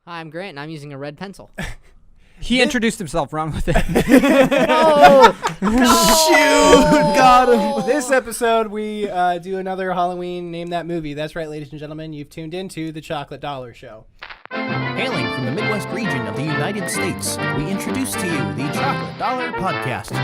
Hi, I'm Grant, and I'm using a red pencil. He introduced himself. Run with it. No! Shoot! Got him. This episode, we do another Halloween Name That Movie. That's right, ladies and gentlemen. You've tuned into the Chocolate Dollar Show. Hailing from the Midwest region of the United States, we introduce to you the Chocolate Dollar Podcast.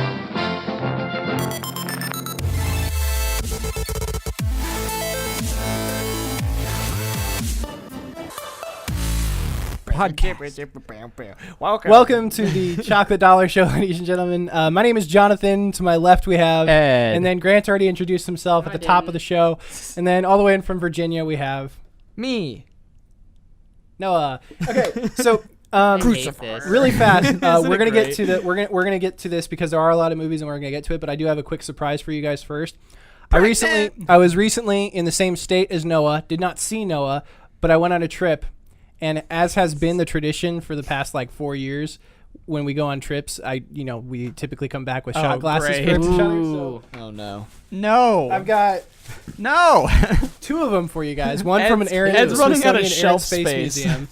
Welcome to the Chocolate Dollar Show, ladies and gentlemen. My name is Jonathan. To my left, we have Ed. And then Grant already introduced himself at the top of the show. And then all the way in from Virginia, we have Me. Noah. Okay, so I hate this. really fast, we're gonna get to the we're gonna get to this because there are a lot of movies and we're gonna get to it. But I do have a quick surprise for you guys first. I was recently in the same state as Noah. Did not see Noah, but I went on a trip. And as has been the tradition for the past 4 years, when we go on trips, we typically come back with shot glasses great. for every shot. So Oh, no. No. I've got No. two of them for you guys. One from an area Ed's running out of Air and shelf Space space. Museum.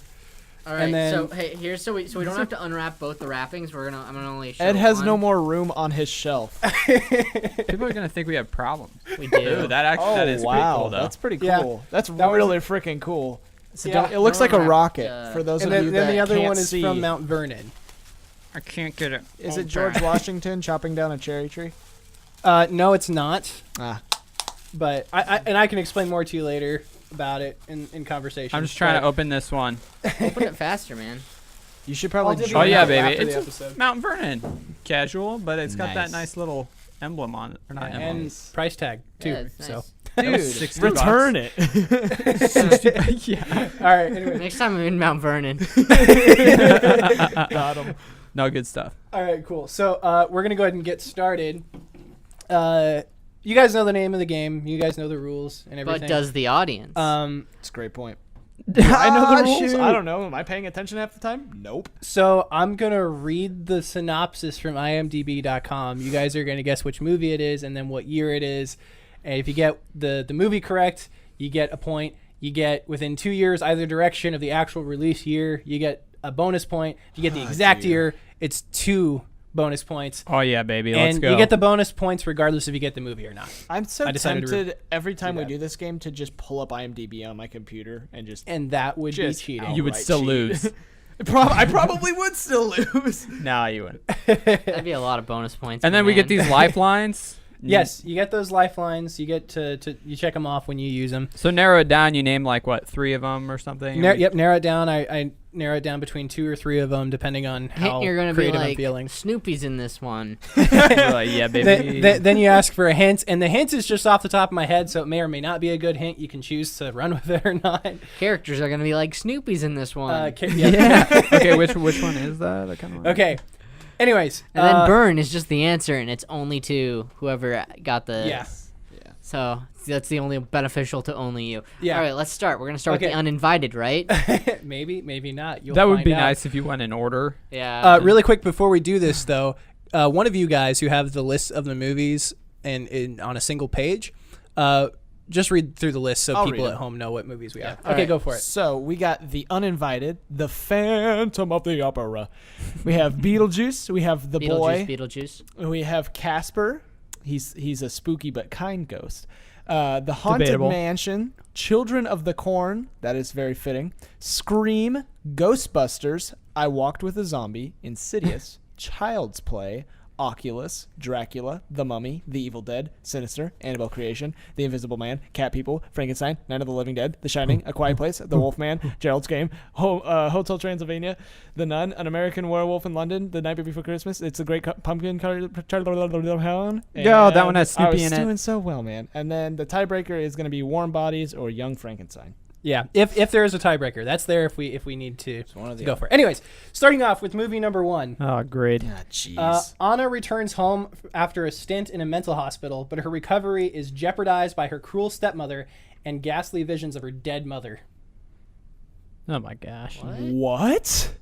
All right, And then- so hey, here's so we don't have to unwrap both the wrappings. I'm gonna only show Ed has one. no more room on his shelf. People are gonna think we have problems. We do. Ooh, that is pretty cool, though. That's pretty cool. Yeah. That's That was- really freaking cool. So Yeah. it looks Don't like a wrap, rocket for those And of you then that the other can't one is see. from Mount Vernon. I can't get it. Is it George Washington chopping down a cherry tree? No, it's not. Ah. But I can explain more to you later about it in conversation. I'm just trying to open this one. Open it faster, man. You should probably Oh, yeah, baby. After the It's episode. Mount Vernon. Casual, but it's got that Nice. nice little emblem on it. Or not emblem. And price tag too. Yeah, it's So nice. Dude, 60 return it. Yeah. all right. Anyway. Next time I'm in Mount Vernon. Got him. No, good stuff. All right, cool. So we're gonna go ahead and get started. You guys know the name of the game. You guys know the rules and everything. But does the audience? That's a great point. I know the rules. I don't know. Am I paying attention half the time? Nope. So I'm gonna read the synopsis from IMDb.com. You guys are gonna guess which movie it is and then what year it is. And if you get the movie correct, you get a point. You get within 2 years either direction of the actual release year, you get a bonus point. If you get the exact year, it's 2 bonus points. Oh, yeah, baby. Let's And go. you get the bonus points regardless if you get the movie or not. I'm so I decided to tempted every time we that. do this game to just pull up IMDb on my computer and just. And that would be Just cheating. You would outright still cheat. lose. I probably would still lose. Nah, you wouldn't. That'd be a lot of bonus points. And my then we get man. these lifelines. Yes, you get those lifelines. You get to you check them off when you use them. So narrow it down. You name 3 of them or something? Narrow it down. I narrow it down between 2 or 3 of them, depending on how You're gonna be creative I'm like feeling. Snoopy's in this one. You're like, yeah, baby. Then you ask for a hint, and the hint is just off the top of my head, so it may or may not be a good hint. You can choose to run with it or not. Characters are gonna be like Snoopy's in this one. Yeah. Okay, which one is that? I kinda wanna- Okay. Anyways, And then burn is just the answer, and it's only to whoever got the. Yeah. So that's the only beneficial to only you. Yeah. All right, let's start. We're gonna start with Okay. the uninvited, right? maybe not. You'll That would find be out. nice if you went in order. Yeah. Really quick before we do this, though, one of you guys who have the list of the movies and on a single page, just read through the list so I'll people read at it. home know what movies we have. All Okay, right, go for it. So we got The Uninvited, The Phantom of the Opera. We have Beetlejuice. We have The Boy. Beetlejuice. We have Casper. He's a spooky but kind ghost. The Haunted Debatable. Mansion, Children of the Corn, that is very fitting. Scream, Ghostbusters, I Walked with a Zombie, Insidious, Child's Play, Oculus, Dracula, The Mummy, The Evil Dead, Sinister, Annabelle Creation, The Invisible Man, Cat People, Frankenstein, Night of the Living Dead, The Shining, A Quiet Place, The Wolfman, Gerald's Game, Hotel Transylvania, The Nun, An American Werewolf in London, The Night Before Christmas, It's a Great Pumpkin, Yo, that one has Snoopy I was in it. doing so well, man. And then the tiebreaker is going to be Warm Bodies or Young Frankenstein. Yeah, if there is a tiebreaker, that's there if we need to one of the go other. for it. Anyways, starting off with movie number 1. Oh, great. Ah, jeez. Anna returns home after a stint in a mental hospital, but her recovery is jeopardized by her cruel stepmother and ghastly visions of her dead mother. Oh, my gosh. What?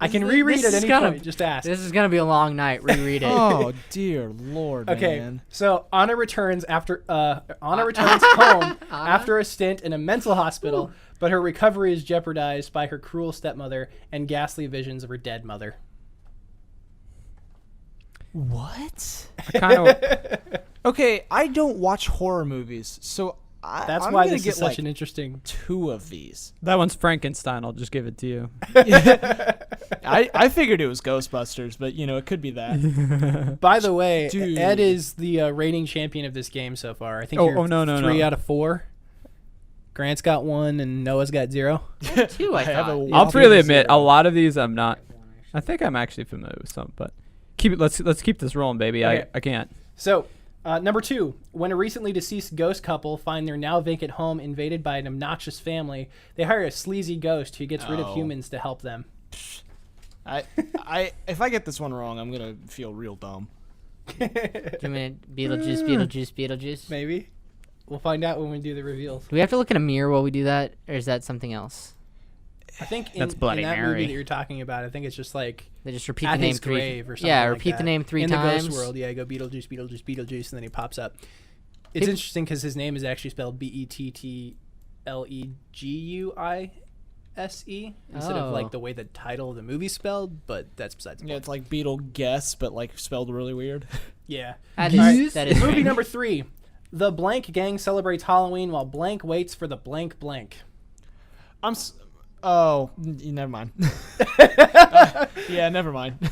I can reread this at is any gonna- point. Just ask. This is gonna be a long night. Reread it. Oh, dear Lord, Okay, man. so Anna returns home after a stint in a mental hospital, but her recovery is jeopardized by her cruel stepmother and ghastly visions of her dead mother. What? Kind of. Okay, I don't watch horror movies, so That's I'm why gonna this get is such like an interesting. 2 of these. That one's Frankenstein. I'll just give it to you. I figured it was Ghostbusters, but it could be that. By the way, Dude. Ed is the reigning champion of this game so far. I think Oh, you're no, 3 no. out of 4. Grant's got 1 and Noah's got 0. Two, I have thought. a- I'll freely admit, 0. a lot of these I'm not. I think I'm actually familiar with some, but keep it. Let's keep this rolling, baby. Okay. I can't. So, number 2, when a recently deceased ghost couple find their now vacant home invaded by an obnoxious family, they hire a sleazy ghost who gets rid of Oh. humans to help them. If I get this one wrong, I'm gonna feel real dumb. Do you mean Beetlejuice? Maybe. We'll find out when we do the reveals. Do we have to look in a mirror while we do that, or is that something else? I think That's in Bloody that movie Mary. that you're talking about, I think it's just like They just repeat at the name his 3. grave or something. Yeah, like repeat the that. name 3 in times. the ghost world. Yeah, go Beetlejuice, Beetlejuice, Beetlejuice, and then he pops up. It's Hey- interesting because his name is actually spelled Bettleguise instead of Oh. like the way the title of the movie's spelled. But that's besides the Yeah, point. it's like Beetle Guess, but like spelled really weird. Yeah. That All is that is Movie strange. number 3. The blank gang celebrates Halloween while blank waits for the blank blank. Never mind. Yeah, never mind.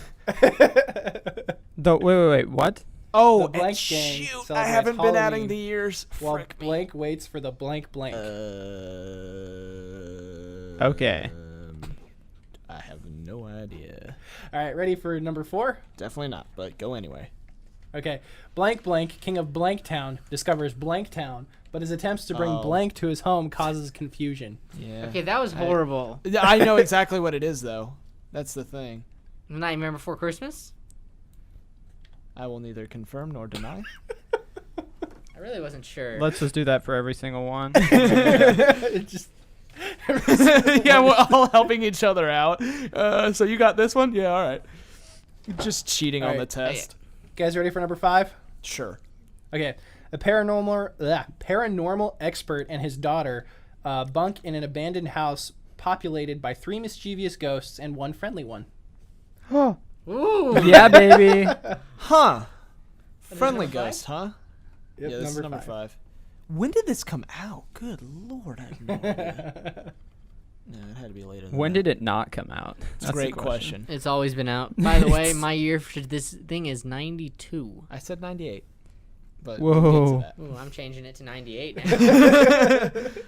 Wait. What? Oh, The blank and gang shoot! I celebrates haven't been adding Halloween the years. While Frick me. blank waits for the blank blank. Okay. I have no idea. All right, ready for number 4? Definitely not, but go anyway. Okay. Blank blank, king of blank town, discovers blank town, but his attempts to bring Oh. blank to his home causes confusion. Yeah. Okay, that was horrible. I know exactly what it is, though. That's the thing. Nightmare Before Christmas? I will neither confirm nor deny. I really wasn't sure. Let's just do that for every single one. It just Yeah, we're all helping each other out. So you got this one? Yeah, all right. Just cheating All on right. the test. guys ready for number 5? Sure. Okay. A paranormal expert and his daughter bunk in an abandoned house populated by 3 mischievous ghosts and 1 friendly one. Ooh. Yeah, baby. Huh. Friendly number 5? ghost, huh? Yep, Yeah, this is number 5. When did this come out? Good lord, I have no idea. No, it had to be later than When that. did it not come out? That's a great question. It's always been out. By the way, my year for this thing is 92. I said 98. But Whoa. we'll get to Ooh, I'm changing it to 98 now. that.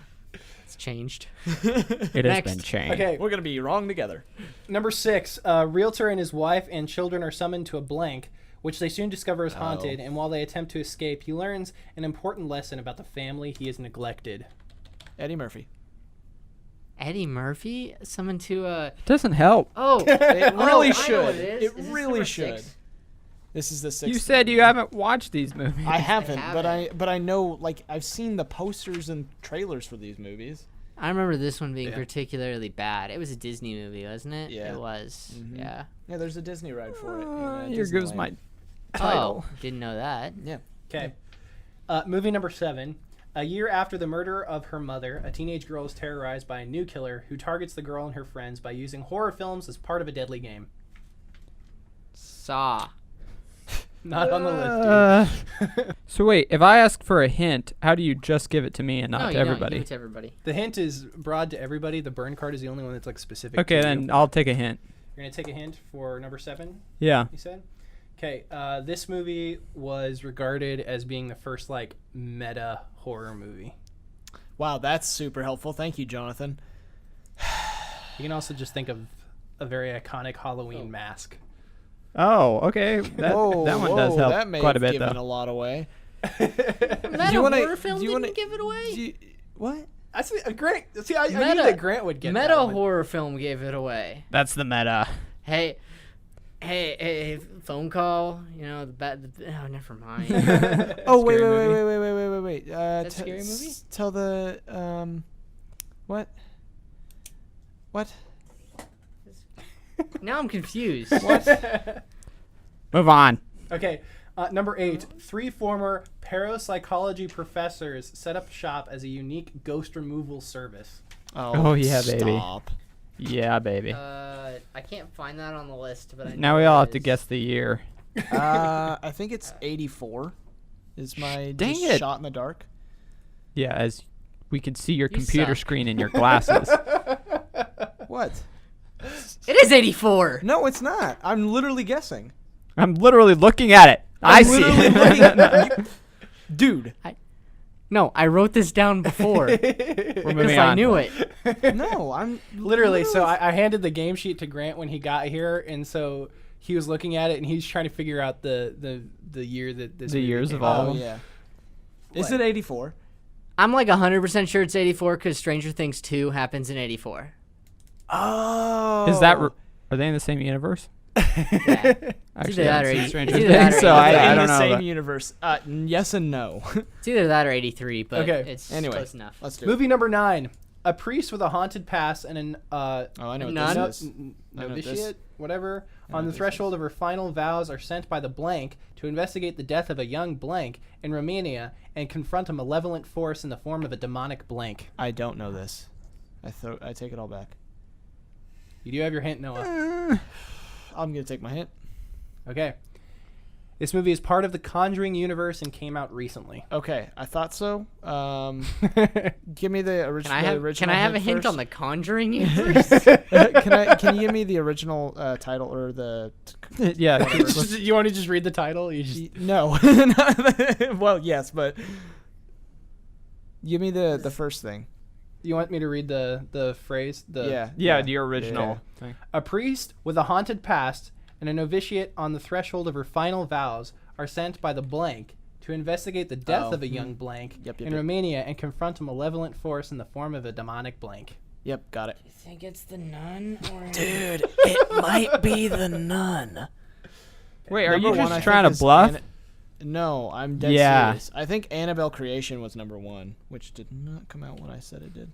It's changed. It has Next. been changed. Okay. We're going to be wrong together. Number 6. A realtor and his wife and children are summoned to a blank, which they soon discover is haunted, and while they attempt to escape, he learns an important lesson about the family he has neglected. Eddie Murphy. Eddie Murphy summoned to a. Doesn't help. Oh, It really I know what should. it is. It Is this really number should. 6? This is the 6th. You said you haven't watched these movies. I haven't, haven't. but I know, like, I've seen the posters and trailers for these movies. I remember this one being Yeah. particularly bad. It was a Disney movie, wasn't it? Yeah. It was. Mhm. Yeah. Yeah, there's a Disney ride for it. Here goes Disneyland. my title. Oh, didn't know that. Yeah. Okay. Movie number 7. A year after the murder of her mother, a teenage girl is terrorized by a new killer who targets the girl and her friends by using horror films as part of a deadly game. Saw. Not on the list, dude. So wait, if I ask for a hint, how do you just give it to me and No, not you to don't. everybody? Give it to everybody. The hint is broad to everybody. The burn card is the only one that's like specific. Okay, to then you. I'll take a hint. You're gonna take a hint for number 7. Yeah. You said. Okay. This movie was regarded as being the first like meta horror movie. Wow, that's super helpful. Thank you, Jonathan. You can also just think of a very iconic Halloween mask. Oh, okay. That one does help that may quite a have bit, given though. a lot away. That you wanna- horror film do you didn't wanna- give it away. What? That's a great. See, I knew Meta- that Grant would get Meta that one. horror film gave it away. That's the meta. Hey, phone call. You know oh, never mind. Oh, wait. movie. that a scary movie? Tell the what? What? Now I'm confused. Move on. Okay, number 8. 3 former parapsychology professors set up shop as a unique ghost removal service. Oh, yeah, baby. Stop. Yeah, baby. I can't find that on the list, but I know Now we where all it have to is. guess the year. I think it's 84. Is my Dang just it. shot in the dark? Yeah, as we could see your You computer suck. screen in your glasses. What? It is 84. No, it's not. I'm literally guessing. I'm literally looking at it. I I'm see literally it. looking- Dude. No, I wrote this down before We're because moving I on. knew it. No, I'm Literally, so I handed the game sheet to Grant when he got here, and so he was looking at it, and he's trying to figure out the year that this The movie years came of out. all Oh of them. yeah. Is What? it 84? I'm like 100% sure it's 84 because Stranger Things 2 happens in 84. Oh. Is that? Are they in the same universe? Yeah. Actually, either I that haven't or seen 80 Stranger it's either that Things, or so 80. I in don't the know. same but- universe? Yes and no. It's either that or 83, but Okay. it's Anyway, close enough. Let's do it. Movie number 9. A priest with a haunted past and an Oh, I know what None? this is. I know what this- novitiate, whatever, know on the what this threshold of her final vows are sent by the blank to investigate the death of a young blank in Romania and confront a malevolent force in the form of a demonic blank. I don't know this. I take it all back. You do have your hint, Noah. I'm gonna take my hint. Okay. This movie is part of the Conjuring universe and came out recently. Okay, I thought so. Give me the original. Can I have a hint on the Conjuring universe? Can you give me the original title or the? Yeah. You want to just read the title? You just No. Well, yes, but give me the first thing. You want me to read the phrase? Yeah, the original thing. A priest with a haunted past and a novitiate on the threshold of her final vows are sent by the blank to investigate the death of a young blank Yep, in yep. Romania and confront a malevolent force in the form of a demonic blank. Yep, got it. You think it's the nun? Or... Dude, it might be the nun. Wait, are Number you one, I just trying think, to is bluff? No, I'm dead Yeah. serious. I think Annabelle Creation was number 1, which did not come out when I said it did.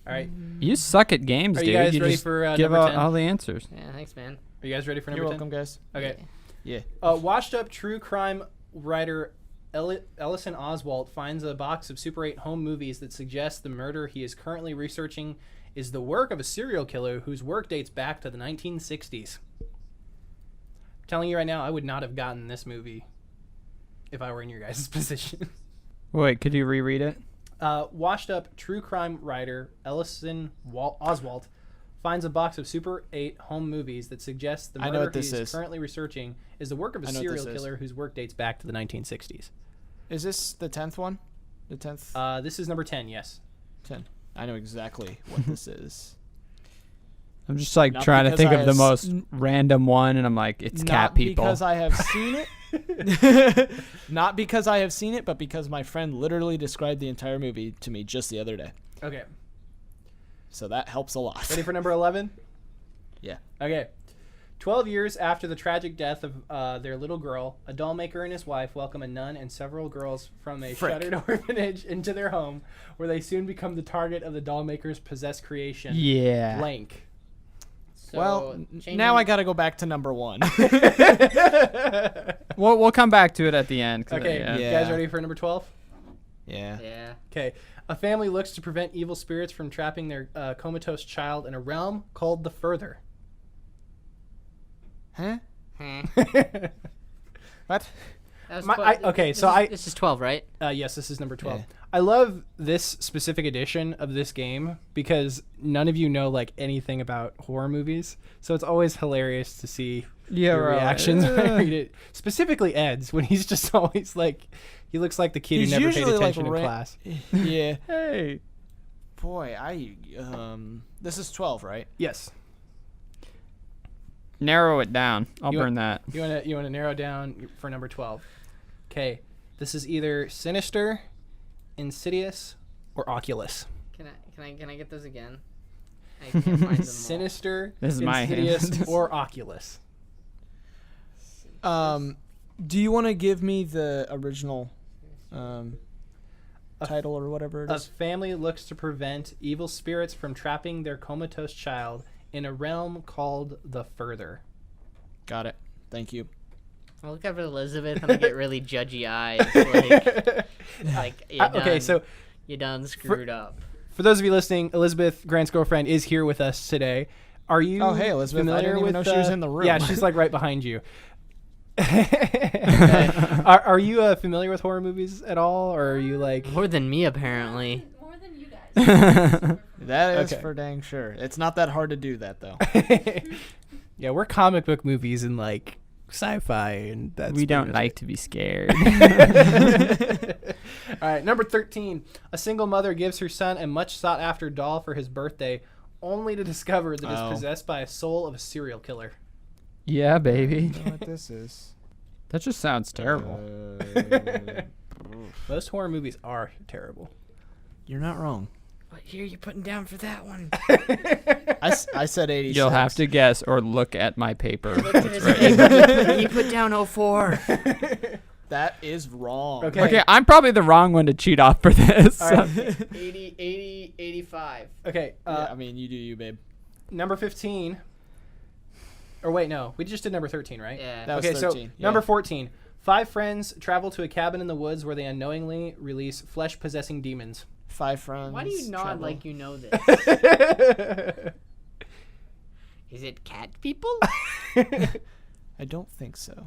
All right. You suck at games, Are dude. you guys ready just for give number out 10? all the answers. Yeah, thanks, man. Are you guys ready for number You're 10? welcome, guys. Okay. Yeah. Washed up true crime writer Ellison Oswalt finds a box of Super 8 home movies that suggests the murder he is currently researching is the work of a serial killer whose work dates back to the 1960s. I'm telling you right now, I would not have gotten this movie if I were in your guys' position. Wait, could you reread it? Washed up true crime writer Ellison Oswalt finds a box of Super 8 home movies that suggests the I know murder what this he's is. currently researching is the work of a I know what serial this is. killer whose work dates back to the 1960s. Is this the 10th one? The 10th? This is number 10, yes. 10. I know exactly what this is. I'm just like Not trying to because think I of the has- most random one, and I'm like, it's cat Not people. because I have seen it. Not because I have seen it, but because my friend literally described the entire movie to me just the other day. Okay. So that helps a lot. Ready for number 11? Yeah. Okay. 12 years after the tragic death of their little girl, a doll maker and his wife welcome a nun and several girls from a Frick. shuttered orphanage into their home, where they soon become the target of the doll maker's possessed creation. Yeah. Blank. So, Well, changing- now I got to go back to number 1. We'll come back to it at the end. 'cause Okay, yeah. you Yeah. guys ready for number 12? Yeah. Yeah. Okay. A family looks to prevent evil spirits from trapping their comatose child in a realm called the Further. Huh? Hmm. What? That was My- 12. okay, This so is- I- This is 12, right? Yes, this is number 12. Yeah. I love this specific edition of this game because none of you know like anything about horror movies. So it's always hilarious to see your right. reactions when I read it. Specifically Ed's, when he's just always like, he looks like the kid He's who never paid usually, like, attention in class. Yeah. Hey. Boy, this is 12, right? Yes. Narrow it down. I'll You burn that. You want to narrow down for number 12. Okay. This is either Sinister, Insidious, or Oculus. Can I get those again? I can't find them all. Sinister, This is my Insidious, hand. or Oculus. Do you want to give me the original title or whatever it A is? family looks to prevent evil spirits from trapping their comatose child in a realm called the Further. Got it. Thank you. I look up at Elizabeth and I get really judgy eyes. Like, you Okay, done- so you done screwed up. For those of you listening, Elizabeth, Grant's girlfriend, is here with us today. Are you? Oh, hey, Elizabeth. I familiar didn't even with, know she was in the room. Yeah, she's like right behind you. Are you familiar with horror movies at all, or are you like More than me, apparently. More than you guys. That is Okay. for dang sure. It's not that hard to do that, though. Yeah, we're comic book movies and like sci-fi, and that's We don't pretty much like to be scared. it. All right, number 13. A single mother gives her son a much sought after doll for his birthday, only to discover that it's Oh. possessed by a soul of a serial killer. Yeah, baby. I know what this is. That just sounds terrible. Most horror movies are terrible. You're not wrong. What year are you putting down for that one? I said 86. You'll have to guess or look at my paper. You put down 04. That is wrong. Okay. Okay, I'm probably the wrong one to cheat off for this. All right. 80, 80, 85. Okay, Yeah, I mean, you do you, babe. number 15. Or wait, no, we just did number 13, right? Yeah. That was Okay, 13. so number 14. 5 friends travel to a cabin in the woods where they unknowingly release flesh-possessing demons. 5 friends. Why do you nod travel. like you know this? Is it cat people? I don't think so.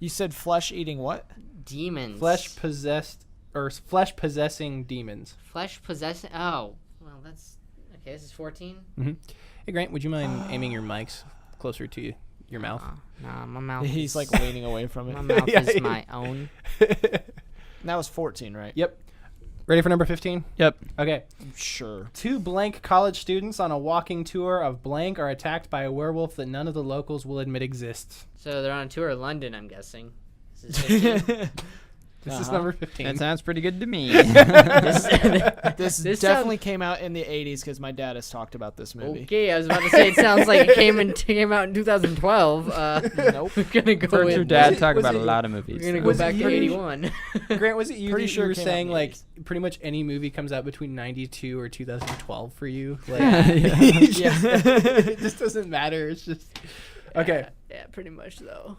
You said flesh eating what? Demons. Flesh-possessing demons. Flesh possessing. Oh. Well, that's. Okay, this is 14. Hey, Grant, would you mind aiming your mics closer to your mouth? Nah, my mouth. He's is, like leaning away from My it. mouth Yeah, is yeah. my own. That was 14, right? Yep. Ready for number 15? Yep. Okay. Sure. 2 blank college students on a walking tour of blank are attacked by a werewolf that none of the locals will admit exists. So they're on a tour of London, I'm guessing. This is 15. This is number 15. That sounds pretty good to me. This This definitely came out in the 80s because my dad has talked about this movie. Okay, I was about to say it sounds like it came out in 2012. Nope. We're gonna go Heard with. your dad was it- talk was about it- a lot of We're movies. gonna so- go Was it back to you? 81. Grant, was it you Pretty that sure you were it came out in saying the like 80s. pretty much any movie comes out between 92 or 2012 for you? Like, it just doesn't matter. It's just okay. Yeah, pretty much though.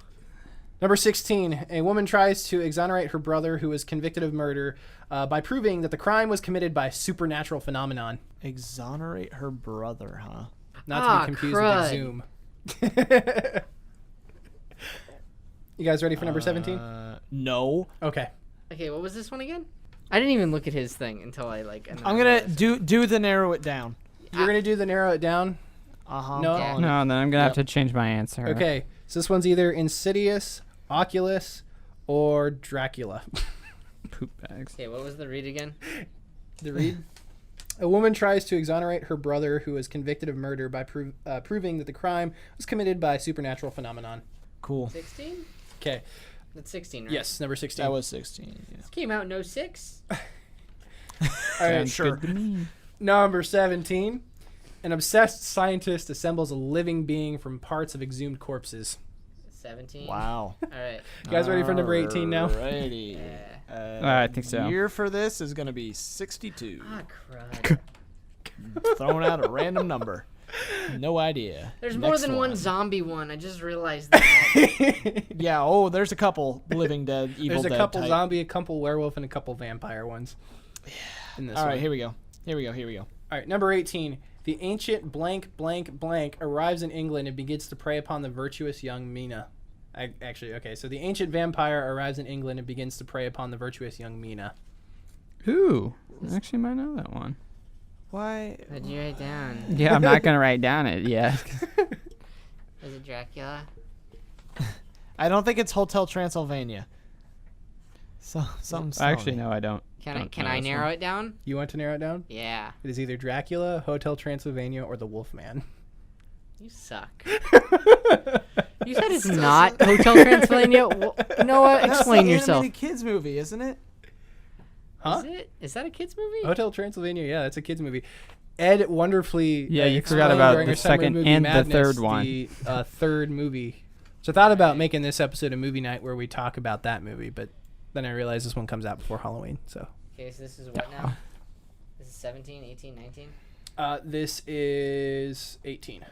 Number 16. A woman tries to exonerate her brother who was convicted of murder by proving that the crime was committed by a supernatural phenomenon. Exonerate her brother, huh? Not to be confused crud. with Exhume. You guys ready for number 17? No. Okay. Okay, what was this one again? I didn't even look at his thing until I like. and then I'm I gonna realized. do the narrow it down. You're going to do the narrow it down? No. Yeah. No, then I'm gonna have to change my answer. Okay. So this one's either Insidious, Oculus, or Dracula. Poop bags. Okay, what was the read again? The read. A woman tries to exonerate her brother who was convicted of murder by proving that the crime was committed by a supernatural phenomenon. Cool. 16? Okay. That's 16, right? Yes, number 16. That was 16. Yeah. This came out in 06. All right, Sounds sure. good to me. number 17. An obsessed scientist assembles a living being from parts of exhumed corpses. 17. Wow. All right. You guys ready for number 18 now? Alrighty. I think so. Year for this is gonna be 62. Ah, crud. Throwing out a random number. No idea. There's more Next than one one. zombie one. I just realized that. Yeah. Oh, there's a couple Living Dead, Evil There's a Dead couple type. zombie, a couple werewolf, and a couple vampire ones. In this All right, one. here we go. Here we go. All right, number 18. The ancient blank blank blank arrives in England and begins to prey upon the virtuous young Mina. So the ancient vampire arrives in England and begins to prey upon the virtuous young Mina. Ooh, I actually might know that one. Why? What'd you write down? Yeah, I'm not gonna write down it yet. Was it Dracula? I don't think it's Hotel Transylvania. So something's Actually, telling me. no, I don't. Can don't I know this narrow one. it down? You want to narrow it down? Yeah. It is either Dracula, Hotel Transylvania, or the Wolfman. You suck. You said it's not Hotel Transylvania. Noah, That's explain the yourself. animated kids movie, isn't it? Huh? Is it? Is that a kids movie? Hotel Transylvania, yeah, that's a kid's movie. Ed wonderfully Yeah, you explained forgot about during the our summer second movie and the Madness third one. The third movie. So I thought about making this episode a movie night where we talk about that movie, but then I realized this one comes out before Halloween. So Okay, so this is what now? This is 17, 18, 19? this is 18.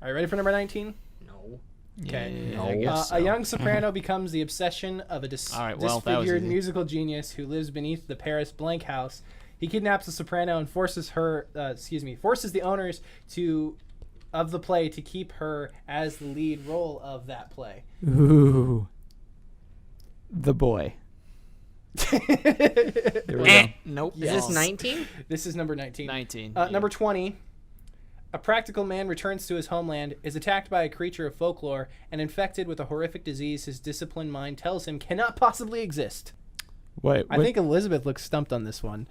Are you ready for number 19? No. Okay. Yeah, I guess A young soprano becomes the obsession of a All right, well, that was disfigured easy. musical genius who lives beneath the Paris blank house He kidnaps the soprano and forces the owners of the play to keep her as the lead role of that play. Ooh. The Boy. There we go. Nope. Is this 19? This is number 19. 19. Number 20. A practical man returns to his homeland, is attacked by a creature of folklore, and infected with a horrific disease his disciplined mind tells him cannot possibly exist. Wait. I think Elizabeth looks stumped on this one.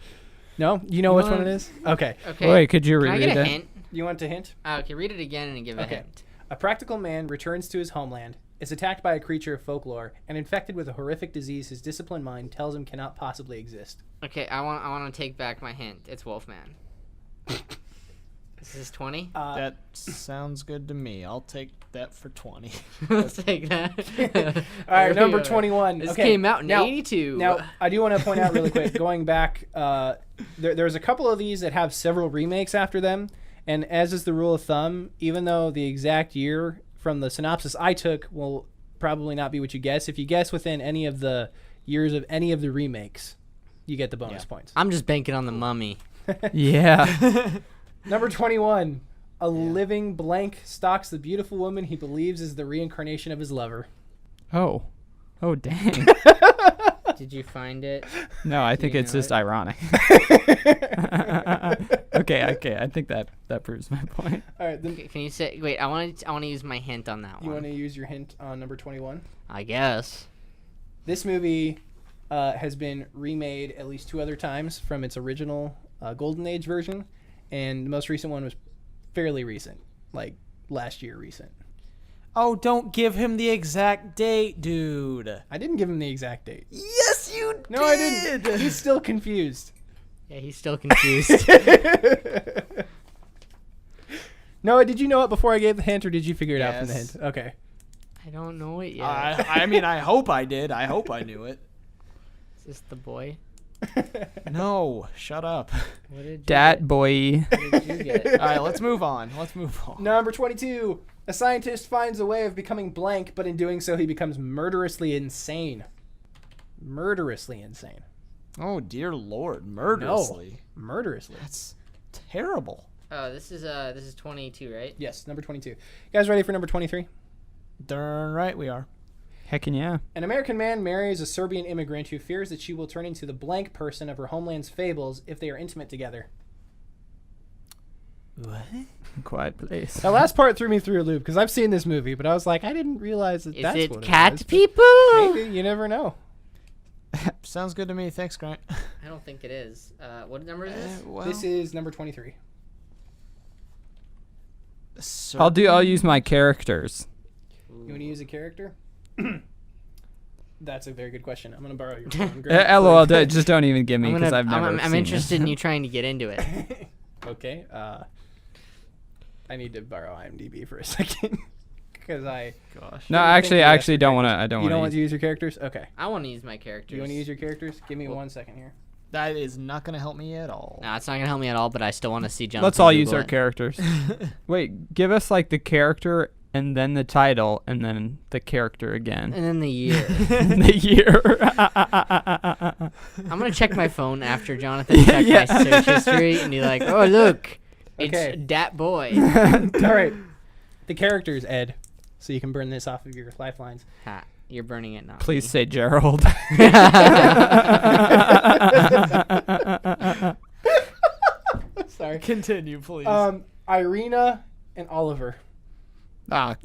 No? You know which one it is? Okay. Okay. Wait, could you Can I reread get a it? hint? You want a hint? Okay, read it again and give a hint. A practical man returns to his homeland, is attacked by a creature of folklore, and infected with a horrific disease his disciplined mind tells him cannot possibly exist. Okay, I want to take back my hint. It's Wolfman. This is 20? That sounds good to me. I'll take that for 20. Let's take that. All right, number 21. This Okay, came out in now- 82. Now, I do want to point out really quick, going back, there's a couple of these that have several remakes after them, and as is the rule of thumb, even though the exact year from the synopsis I took will probably not be what you guess, if you guess within any of the years of any of the remakes, you get the bonus points. I'm just banking on the Mummy. Yeah. Number 21. A living blank stalks the beautiful woman he believes is the reincarnation of his lover. Oh. Oh, dang. Did you find it? No, I think You it's know just it. ironic. Okay. I think that proves my point. All right, then Okay, can you say? Wait, I want to use my hint on that you want one. to use your hint on number 21? I guess. This movie has been remade at least 2 other times from its original Golden Age version, and the most recent one was fairly recent, like last year recent. Oh, don't give him the exact date, dude. I didn't give him the exact date. Yes, you did. No, I didn't. He's still confused. Yeah, he's still confused. Noah, did you know it before I gave the hint, or did you figure it out from the Yes. hint? Okay. I don't know it yet. I mean, I hope I did. I hope I knew it. Is this the boy? No, shut up. What did you Dat boy. get? What did you get? All right, let's move on. Number 22. A scientist finds a way of becoming blank, but in doing so, he becomes murderously insane. Murderously insane. Oh, dear Lord. Murderously. No. Murderously. That's terrible. Oh, this is 22, right? Yes, number 22. You guys ready for number 23? Darn right we are. Heckin' yeah. An American man marries a Serbian immigrant who fears that she will turn into the blank person of her homeland's fables if they are intimate together. What? Quiet place. That last part threw me through a loop because I've seen this movie, but I was like, I didn't realize that Is that's it what cat it was. people? Maybe, you never know. Sounds good to me. Thanks, Grant. I don't think it is. What number is this? Well, This is number 23. I'll use my characters. You want to use a character? That's a very good question. I'm going to borrow your phone. Grant. LOL, just don't even give me because I've never I'm seen interested it. in you trying to get into it. Okay. I need to borrow IMDb for a second because I. Gosh. No, I actually, I actually don't want to. I don't You don't want want to use your characters? Okay. I want to use my characters. Do you want to use your characters? Give me 1 second here. That is not going to help me at all. No, it's not gonna help me at all. But I still want to see Jonathan. Let's all use Google our it. characters. Wait, give us like the character and then the title and then the character again. And then the year. The year. I'm gonna check my phone after Jonathan checked Yeah. my search history and be like, "Oh look, Okay. it's Dat Boy." All right. The characters, Ed. So you can burn this off of your lifelines. Ha, you're burning it now. Please say Gerald. Sorry. Continue, please. Irina and Oliver. Ah,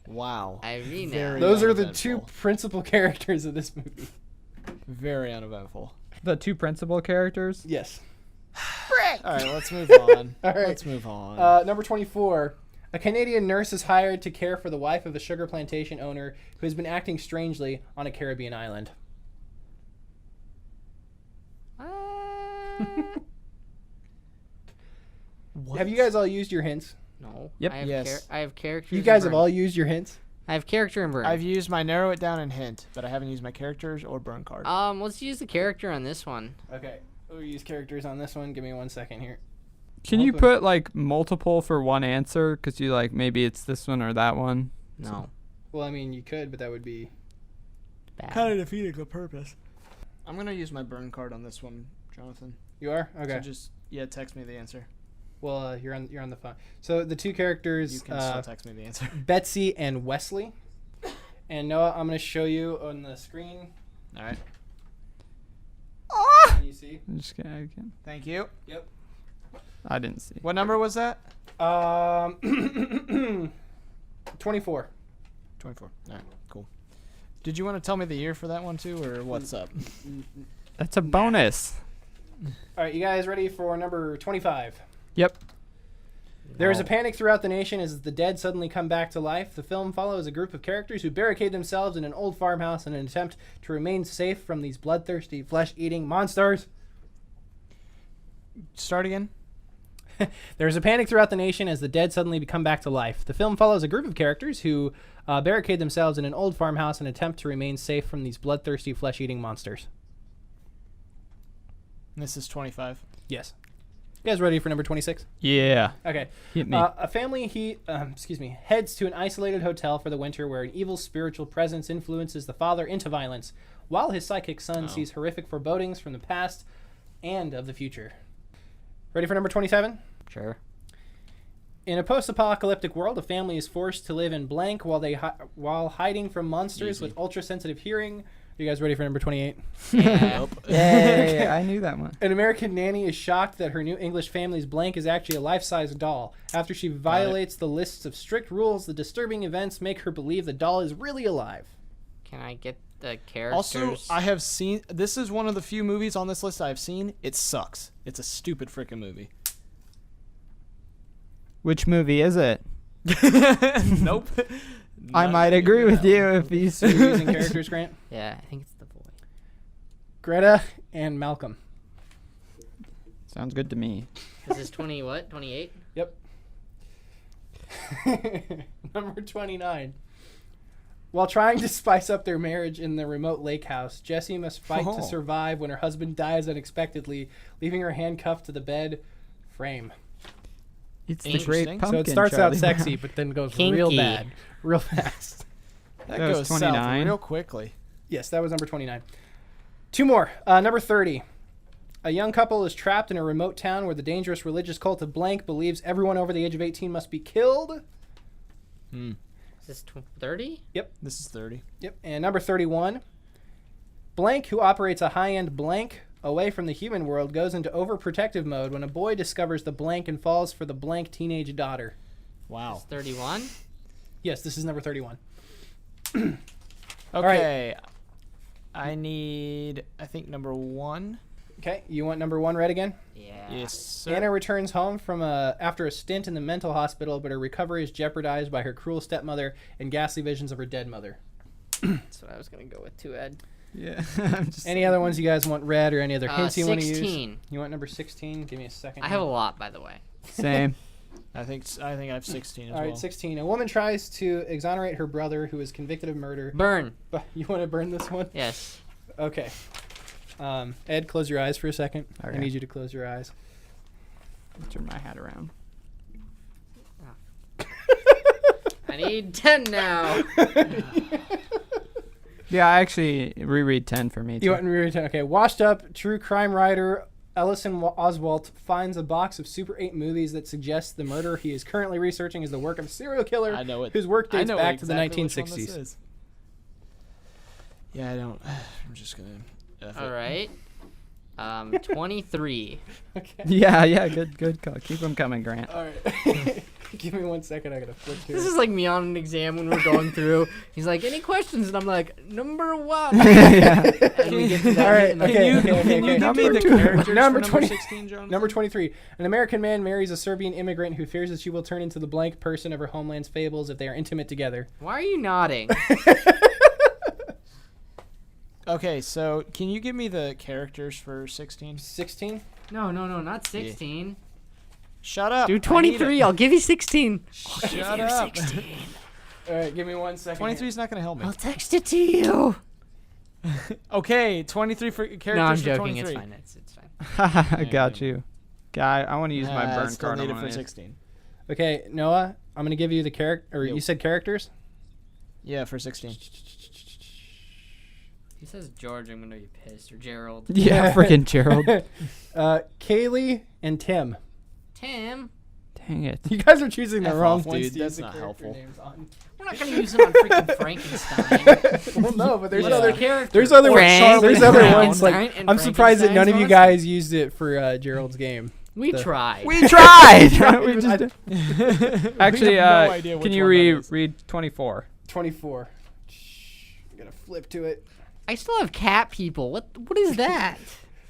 Wow. Irina. Very Those are the two uneventful. principal characters of this movie. Very uneventful. the two principal characters. Yes. All right, let's move on. All right. Let's move on. Number 24. A Canadian nurse is hired to care for the wife of a sugar plantation owner who has been acting strangely on a Caribbean island. What? Have you guys all used your hints? No. Yep. I have Yes. I have characters. You and guys have burn. all used your hints? I have character and burn. I've used my narrow it down and hint, but I haven't used my characters or burn card. Let's use the character on this one. Okay. We'll use characters on this one. Give me 1 second here. Can you Open. put like multiple for one answer? Because you like maybe it's this one or that one. No. Well, I mean, you could, but that would be... Bad. Kind of defeating the purpose. I'm gonna use my burn card on this one Jonathan. You are? Okay. So just text me the answer. Well, you're on the phone. So the two characters, You can still text me the answer. Betsy and Wesley. And Noah, I'm going to show you on the screen. All right. Can you see? I'm just kidding. Thank you. Yep. I didn't see. What number was that? 24. 24. All right. Cool. Did you want to tell me the year for that one too, or what's up? That's a bonus. All right, you guys ready for number 25? Yep. There is a panic throughout the nation as the dead suddenly come back to life. The film follows a group of characters who barricade themselves in an old farmhouse in an attempt to remain safe from these bloodthirsty, flesh-eating monsters. Start again. There is a panic throughout the nation as the dead suddenly come back to life. The film follows a group of characters who barricade themselves in an old farmhouse in an attempt to remain safe from these bloodthirsty, flesh-eating monsters. This is 25. Yes. You guys ready for number 26? Yeah. Okay. Hit me. A family heads to an isolated hotel for the winter where an evil spiritual presence influences the father into violence, while his psychic son sees horrific forebodings from the past and of the future. Ready for number 27? Sure. In a post-apocalyptic world, a family is forced to live in blank while hiding from monsters with ultra-sensitive hearing. Are you guys ready for number 28? Yeah. Yay, I knew that one. An American nanny is shocked that her new English family's blank is actually a life-size doll. After she violates the lists of strict rules, the disturbing events make her believe the doll is really alive. Can I get the characters? Also, I have seen. This is one of the few movies on this list I've seen. It sucks. It's a stupid freaking movie. Which movie is it? Nope. I might agree with you if you So you're using characters, Grant? Yeah, I think it's the boy. Greta and Malcolm. Sounds good to me. This is 20 what? 28? Yep. Number 29. While trying to spice up their marriage in the remote lake house, Jessie must fight to survive when her husband dies unexpectedly, leaving her handcuffed to the bed frame. It's the Interesting. Great So Pumpkin. it starts Charlie out sexy, Brown. but then goes Kinky. real bad, real fast. That That was goes south 29. real quickly. Yes, that was number 29. Two more. Number 30. A young couple is trapped in a remote town where the dangerous religious cult of blank believes everyone over the age of 18 must be killed. Is this 30? This is 30. Yep. And number 31. Blank, who operates a high-end blank away from the human world, goes into overprotective mode when a boy discovers the blank and falls for the blank teenage daughter. Wow. Is 31? Yes, this is number 31. Okay. I need, I think, number 1. Okay, you want number 1 read again? Yeah. Yes, sir. Anna returns home from after a stint in the mental hospital, but her recovery is jeopardized by her cruel stepmother and ghastly visions of her dead mother. That's what I was going to go with too, Ed. Yeah. I'm just Any other ones you guys want read or any other hints you want to use? 16. You want number 16? Give me a second. I have a lot, by the way. Same. I think I have 16 as All right, well. 16. A woman tries to exonerate her brother who is convicted of murder. Burn. But you want to burn this one? Yes. Okay. Ed, close your eyes for a second. I Okay. need you to close your eyes. Turn my hat around. I need 10 now. Yeah, I actually reread 10 for me too. You want me to read it? Okay. Washed up true crime writer Ellison Oswalt finds a box of Super 8 movies that suggests the murder he is currently researching is the work of a serial killer I know it. whose work I dates know back to the exactly which one 1960s. this is. Yeah, I don't. I'm just gonna. F All it. right. 23. Okay. Yeah, good call. Keep them coming, Grant. All right. Give me 1 second. I gotta flip through. This is like me on an exam when we're going through. He's like, any questions? And I'm like, number 1. Yeah. And we get to that. All right. and like, Okay. Can you give me Number the two. characters Number for 20 number 16, Jonathan? Number 23. An American man marries a Serbian immigrant who fears that she will turn into the blank person of her homeland's fables if they are intimate together. Why are you nodding? Okay, so can you give me the characters for 16? 16? No, not 16. Shut up. Do I need 23. it. I'll give you 16. Shut up. All right. Give me 1 second. 23 is not going to help me. I'll text it to you. Okay, 23 for characters No, I'm for joking. 23. It's fine. It's fine. I got you. Guy, I want to use my I burn still card need on it one for of these. 16. Okay, Noah, I'm going to give you the character. Or Yo. you said characters? Yeah, for 16. he says George, I'm gonna be pissed. Or Gerald. Yeah, freaking Gerald. Kaylee and Tim. Tim. Dang it. You guys are choosing the F wrong off, ones. dude. to That's use the not character helpful. names on. We're not gonna use it on freaking Frankenstein. Well, no, but there's What's other the character? there's other Frank. ones. There's other Frankenstein ones like and I'm surprised that none of you Frankenstein's guys used it for Gerald's game. We The- tried. We tried. we I- just actually. We have no idea Can which you one that is. read 24? 24. I'm gonna flip to it. I still have cat people. What is that?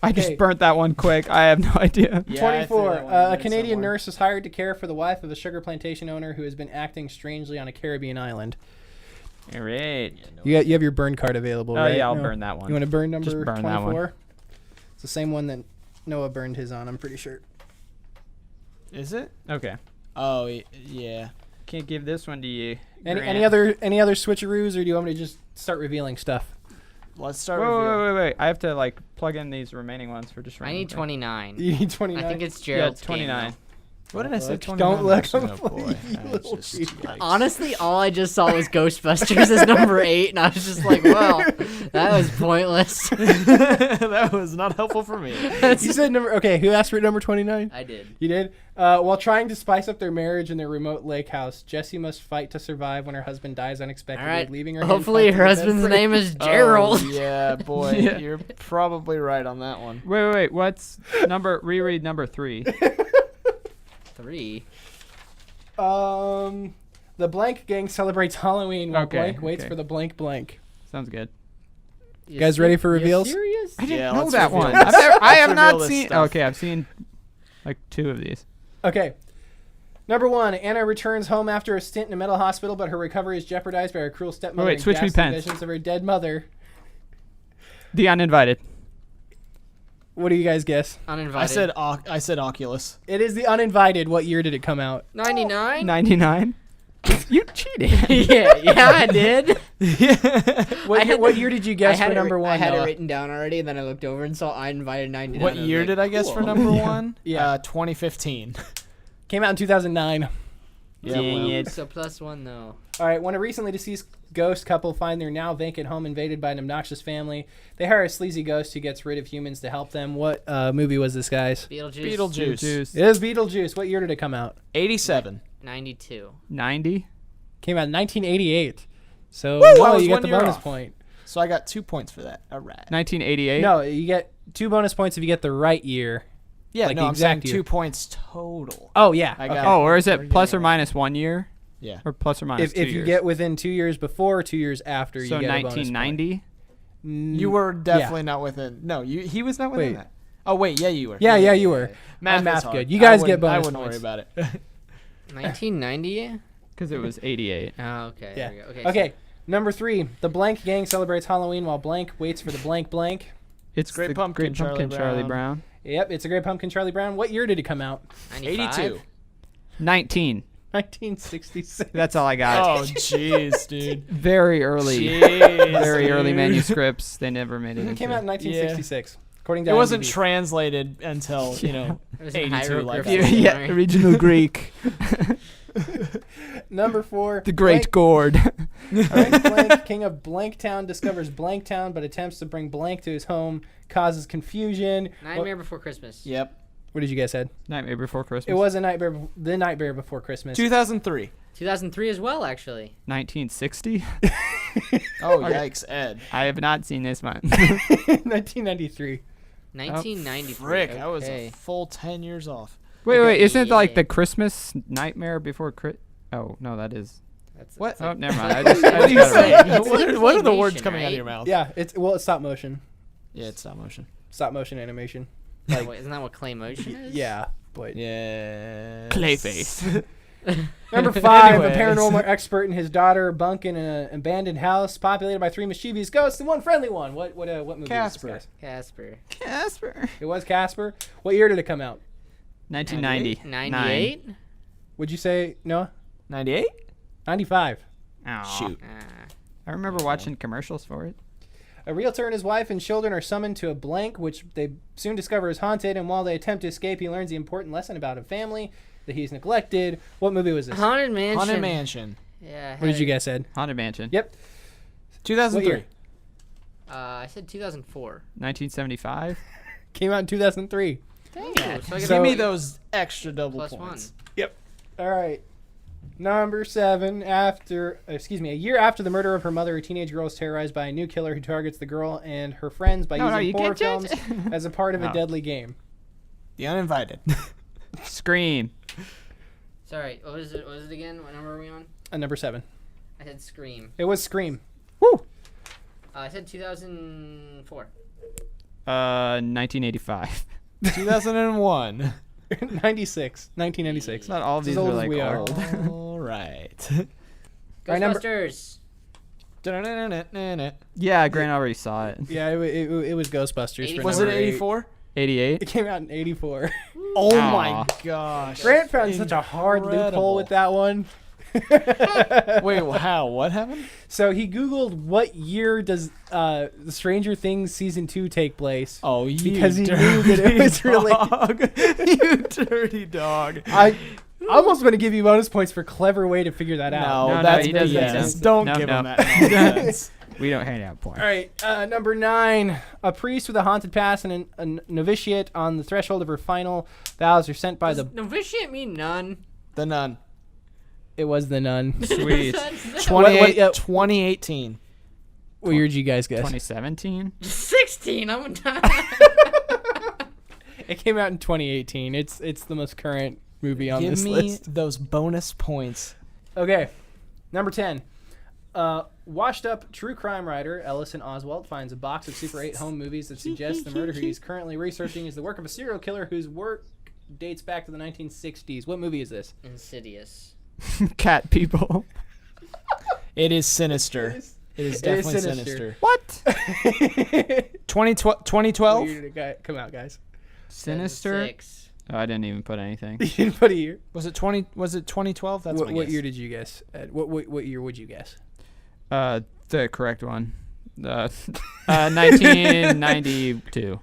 I Okay. just burnt that one quick. I have no idea. Yeah, I threw 24. that one in A there Canadian somewhere. nurse is hired to care for the wife of a sugar plantation owner who has been acting strangely on a Caribbean island. All right. You have your burn card available, Oh right? yeah, I'll No. burn that one. You want to burn number Just burn 24? that one. It's the same one that Noah burned his on, I'm pretty sure. Is it? Okay. Oh, yeah. Can't give this one to you. Any Grant. other switcheroos, or do you want me to just start revealing stuff? Let's start Wait, with wait. I have to like plug in these remaining ones for just. I random need things. 29. You need 29. I think it's Yeah, Gerald's 29. game, What did I say? look. 29? Don't look. Oh, boy. You I little just- cheat. yikes. though. Honestly, all I just saw was Ghostbusters as number 8, and I was just like, well, that was pointless. that was not helpful for me. You said number. Okay, who asked for number 29? I did. You did? While trying to spice up their marriage in their remote lake house, Jessie must fight to survive when her husband dies All unexpectedly, right. leaving her. Hopefully, her handcuffed to the husband's bed name is Gerald. Oh, yeah, boy. Yeah. You're probably right on that one. Wait. What's number? Reread number 3. 3. The blank gang celebrates Halloween while Okay, blank waits okay. for the blank blank. Sounds good. You guys ready for reveals? Serious? I didn't Yeah, know let's that reveal one. this. I have Let's not reveal this seen. stuff. Okay, I've seen like 2 of these. Okay. Number 1, Anna returns home after a stint in a mental hospital, but her recovery is jeopardized by her cruel stepmother Wait, and switch me ghastly pens. visions of her dead mother. The Uninvited. What do you guys guess? Uninvited. I said Oculus. It is The Uninvited. What year did it come out? 99? 99. You cheated. yeah, I did. What year did you guess for number 1? I had it Noah? written down already, and then I looked over and saw Uninvited 99. What I was year like, did I guess for cool. number 1? Yeah. 2015. Came out in 2009. Yeah, Dang well. it. So +1 though. All right, when a recently deceased ghost couple find their now vacant home invaded by an obnoxious family, they hire a sleazy ghost who gets rid of humans to help them. What movie was this, guys? Beetlejuice. Beetlejuice. It is Beetlejuice. What year did it come out? 87. 92. 90. Came out in 1988. So, Woo, I Noah, was you got 1 the year bonus off. point. So I got 2 points for that. All right. 1988. No, you get 2 bonus points if you get the right year. Yeah, like no, the I'm saying exact year. 2 points total. Oh, yeah. I okay. got Oh, or is it We're plus or getting minus 1 year, Yeah. or plus or minus If 2 you years? get within 2 years before or 2 years after, so you get a bonus point. 1990. You were definitely not within. No, he was not within Wait. that. Oh wait, yeah, you were. Yeah, you were. Math, I'm math is hard. good. You guys I get wouldn't- bonus I wouldn't points. worry about it. 1990. Because it was 88. Oh, okay. Yeah. There we go. Okay. Okay, number 3. The blank gang celebrates Halloween while blank waits for the blank blank. It's Great the Pumpkin, Great Pumpkin, Charlie Charlie Brown. Brown. Yep, it's a Great Pumpkin Charlie Brown. What year did it come out? 95? 82. 19. 1966. That's all I got. Oh jeez, dude. Very early. Jeez, Very early dude. manuscripts. They never made it. It came out in 1966. According to It wasn't IMDb. translated until It was in 82 like hieroglyphs. that. yeah, original Greek. Number 4. The Great Gourd. Blank blank, king of Blanktown discovers Blanktown, but attempts to bring blank to his home, causes confusion. Nightmare Before Christmas. Yep. What did you guys said? Nightmare Before Christmas. It was the Nightmare Before Christmas. 2003. 2003 as well, actually. 1960. Oh yikes, Ed. I have not seen this one. 1993. 1993. Frick, I was okay. a full 10 years off. Wait. Isn't it like Yeah. the Christmas Nightmare Before Christmas? Oh no, that is. That's, What? that's Oh, like- never mind. I just What are got you it right. saying? It's What like are the words claymation, coming out of right? your mouth? Yeah, it's stop motion. Yeah, it's stop motion. Stop motion animation. Wait, isn't that what clay motion is? Yeah, but Yeah. Clayface. number 5, Anyways. a paranormal expert and his daughter bunk in an abandoned house populated by 3 mischievous ghosts and 1 friendly one. What movie? Casper. Was this, guys? Casper. Casper. It was Casper. What year did it come out? 1990. 98? Would you say Noah? 98? 95. Aw. Shoot. I remember watching commercials for it. A realtor and his wife and children are summoned to a blank, which they soon discover is haunted. And while they attempt to escape, he learns the important lesson about a family that he's neglected. What movie was this? Haunted Mansion. Haunted Mansion. Yeah. What did you guys said? Haunted Mansion. Yep. 2003. What year? I said 2004. 1975. Came out in 2003. Dang it. So I get So- Give me those extra double plus points. All right. Number 7. A year after the murder of her mother, a teenage girl is terrorized by a new killer who targets the girl and her friends by No, using you horror can't films judge. as a part of a No. deadly game. The Uninvited. Scream. Sorry, what was it again? What number are we on? Number 7. I said Scream. It was Scream. Woo. I said 2004. 1985. 2001. 1996. Not all of It's these as are old as like we are. old. All right. Right, number- Ghostbusters. Yeah, Grant already saw it. Yeah, it was Ghostbusters. For Was it number 8. 84? 88. It came out in 84. Oh Aw. my gosh. Grant found such a hard loophole with that one. Wait, how? What happened? So he Googled what year does the Stranger Things season 2 take place. Oh, you Because he knew that it was dog. You dirty dog. I almost want to give you bonus points for clever way to figure that out. No, No, that's he doesn't. BS. No. Don't No, give no. him that nonsense. We don't hand out points. All right, number 9. A priest with a haunted past and a novitiate on the threshold of her final vows are sent by Does the. novitiate mean none? The Nun. It was the nun. Sweet. 2018. What year did you guys guess? 2017. 16. I'm done. It came out in 2018. It's the most current movie on Give this me list. those bonus points. Okay, number 10. Washed up true crime writer Ellison Oswalt finds a box of Super 8 home movies that suggest the murder he's currently researching is the work of a serial killer whose work dates back to the 1960s. What movie is this? Insidious. Cat people. It is sinister. It is definitely sinister. sinister. What? 2012? What year did it come out, guys? Sinister. 6. Oh, I didn't even put anything. You didn't put a year. Was it 2012? That's my What guess. year did you guess? Ed? What year would you guess? The correct one. 1992.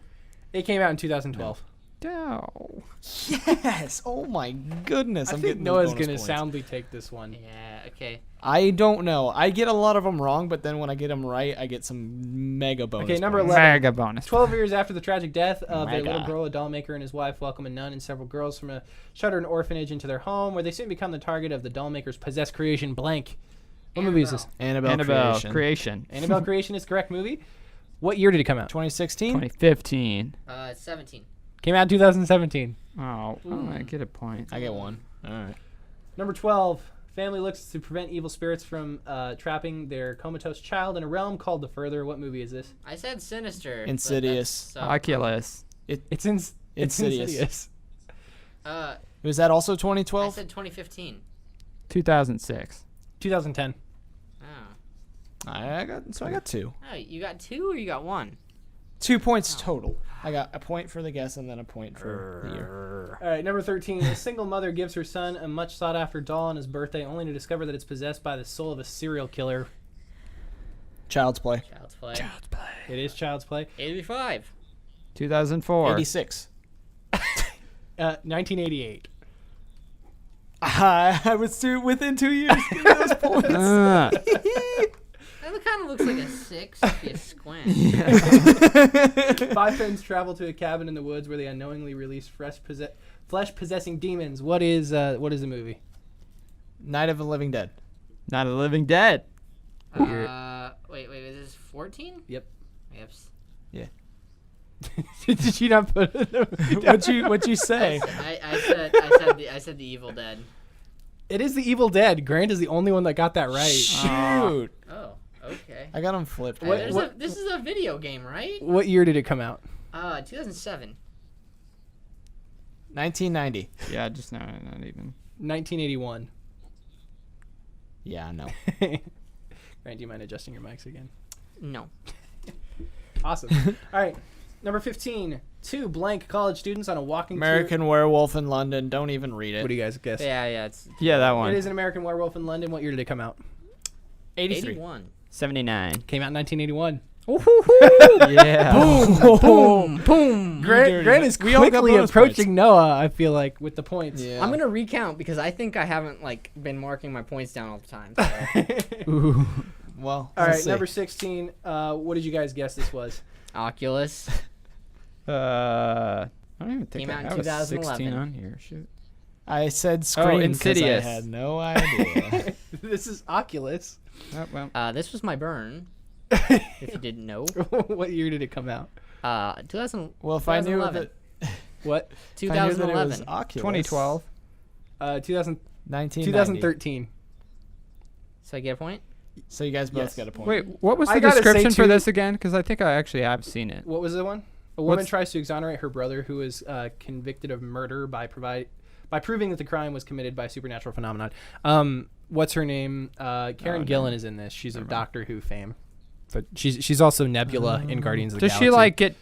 It came out in 2012. No. Yes. Oh my goodness. I I'm think getting Noah's those bonus gonna points. soundly take this one. Yeah, okay. I don't know. I get a lot of them wrong, but then when I get them right, I get some mega bonus. Okay, number points. 11. Mega bonus. 12 years after the tragic death of their Mega. little girl, a doll maker and his wife welcome a nun and several girls from a shuttered orphanage into their home, where they soon become the target of the doll maker's possessed creation blank. What movie is this? Annabelle Creation. Annabelle Creation is the correct movie. What year did it come out? 2016? 2015. 17. Came out in 2017. Oh, I get a point. I get one. All right. Number 12. Family looks to prevent evil spirits from trapping their comatose child in a realm called the Further. What movie is this? I said Sinister. but Insidious. that's- Oculus. It's Insidious. Insidious. Was that also I 2012? said 2015. 2006. 2010. Oh. I got two. Oh, you got 2 or you got 1? 2 points total. I got a point for the guess and then a point for the year. All right, number 13. A single mother gives her son a much sought after doll on his birthday, only to discover that it's possessed by the soul of a serial killer. Child's Play. Child's Play. It is Child's Play. 85. 2004. 86. 1988. I was within 2 years. Give me those points. That kind of looks like a 6 if you squint. 5 friends travel to a cabin in the woods where they unknowingly release flesh-possessing demons. What is the movie? Night of the Living Dead. Not a Living Dead. Wait, is this 14? Yep. Yep. Did you not put it? What'd you say? I said the Evil Dead. It is the Evil Dead. Grant is the only one that got that right. Shoot. Oh, okay. I got them flipped. This is a video game, right? What year did it come out? 2007. 1990. Yeah, just not even. 1981. Yeah, no. Grant, do you mind adjusting your mics again? No. Awesome. All right. Number 15. 2 blank college students on a walking American Werewolf in London. Don't even read tour. it. What do you guys guess? Yeah, it's Yeah, that one. It is an American Werewolf in London. What year did it come out? 83. 81. 79. Came out in 1981. Yeah. Boom, boom. Grant is We all got quickly bonus approaching Noah, I feel like, with the points. Yeah. I'm gonna recount because I think I haven't been marking my points down all the time. So. Ooh. Well, All let's right, see. number 16. What did you guys guess this was? Oculus. I don't even think Came out in I was 2011. 16 on here. Shoot. I said Scream because I Insidious. had no idea. This is Oculus. Oh, well. This was my burn. If you didn't know. What year did it come out? 2000. Well, if I knew 2011. that, What? if I knew that it was 2011. Oculus. 2012. 2013. 1990. So I get a point. So you guys both Yes. got a point. Wait, what was I the gotta say description for too- this again? Because I think I actually have seen it. What was the one? A woman What's- tries to exonerate her brother, who is convicted of murder by proving that the crime was committed by a supernatural phenomenon. What's her name? Karen Gillan is in this. She's of Doctor Who fame, but she's also Nebula in Guardians of the Does Galaxy. she like get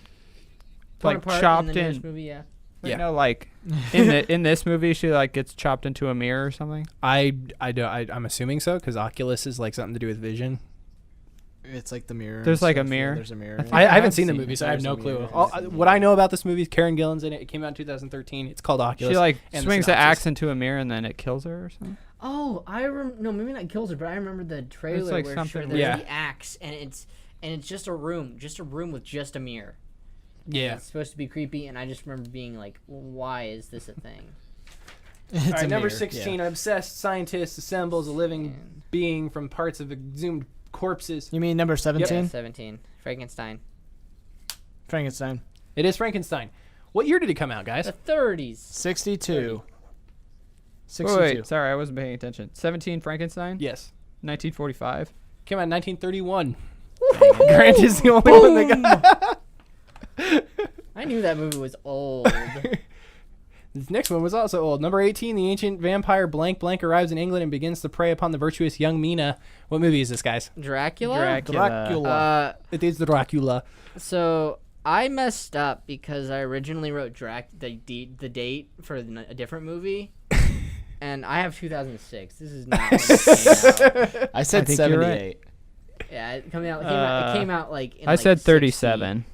Torn like apart chopped in the in? newest movie, yeah. You Yeah. know, like in this movie, she like gets chopped into a mirror or something. I'm assuming so because Oculus is like something to do with vision. It's like the mirror. There's and like a stuff. Yeah, mirror. there's a mirror. think I haven't I've seen the seen movie, it. so I have no There's a clue. mirror. What I know about this movie is Karen Gillan's in it. It came out in 2013. It's called Oculus. She like and swings the synopsis. axe into a mirror and then it kills her or something. Oh, no, maybe not kills her, but I remember the trailer like where something there's weird. the axe, and it's just a room with just a mirror. Yeah. It's supposed to be creepy, and I just remember being like, why is this a thing? It's All right, a number mirror, 16. yeah. An obsessed scientist assembles a living Man. being from parts of exhumed corpses. You mean number 17? Yeah, 17. Frankenstein. Frankenstein. It is Frankenstein. What year did it come out, guys? The 30s. 62. 62. Oh, wait, sorry, I wasn't paying attention. 17 Frankenstein. Yes. 1945. Came out in 1931. Grant is the only one that got. I knew that movie was old. This next one was also old. Number 18, the ancient vampire blank blank arrives in England and begins to prey upon the virtuous young Mina. What movie is this, guys? Dracula? Dracula. It is Dracula. So I messed up because I originally wrote the date for a different movie. And I have 2006. This is not when it came out. I said I think you're 78. Yeah, it came out like in I like said 60. 37.